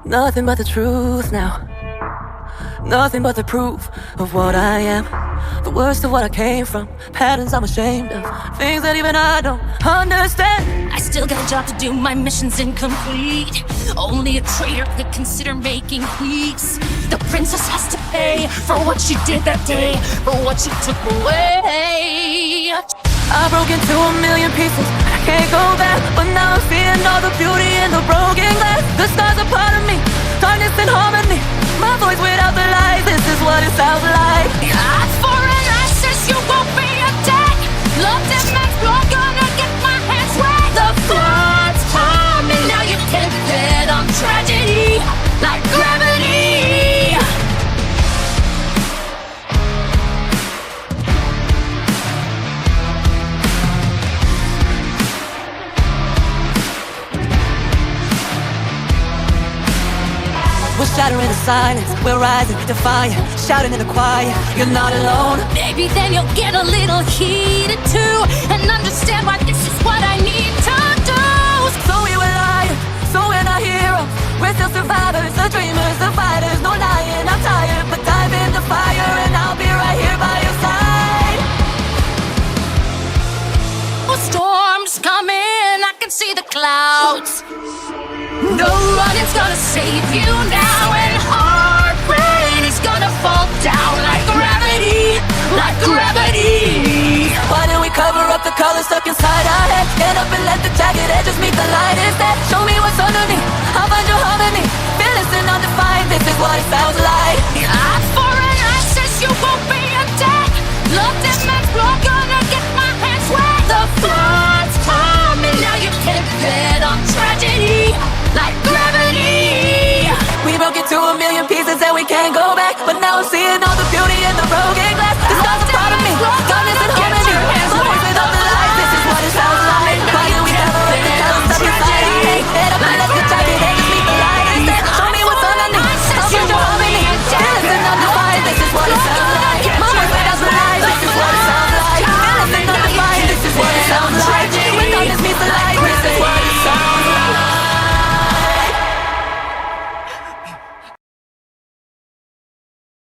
Nothing but the truth now. Nothing but the proof of what I am. The worst of what I came from. Patterns I'm ashamed of. Things that even I don't understand. I still got a job to do, my mission's incomplete. Only a traitor could consider making peace. The princess has to pay for what she did that day, for what she took away. I broke into a million pieces, I can't go back. But now I'm seeing all the beauty in the broken glass. The stars are part of me, darkness and harmony. My voice without the lies, this is what it sounds like. Eye for an eye says you won't be attacked. Love that man's blood, gonna get my hands wet. The flood's coming, now you can't bet on tragedy like gravity. We're shattering the silence, we're rising, defiant, shouting in the choir, you're not alone. Maybe then you'll get a little heated too, and understand why this is what I need to do. So we were liars, so we're not heroes. We're still survivors, the dreamers, the fighters. No lying, I'm tired, but dive in the fire and I'll be right here by your side. Oh, storms coming, I can see the clouds. No running's gonna save you now, and hard rain is gonna fall down like gravity, like gravity. Why didn't we cover up the colors stuck inside our head? Get up and let the jagged edges meet the light instead. Show me what's underneath, I'll find your harmony. Fearless and undefined, this is what it sounds like. Eye for an eye says you won't be attacked. Love that man's blood, gonna get my hands wet. The flood's coming, now you can't bet on tragedy like gravity. We broke into a million pieces and we can't go back.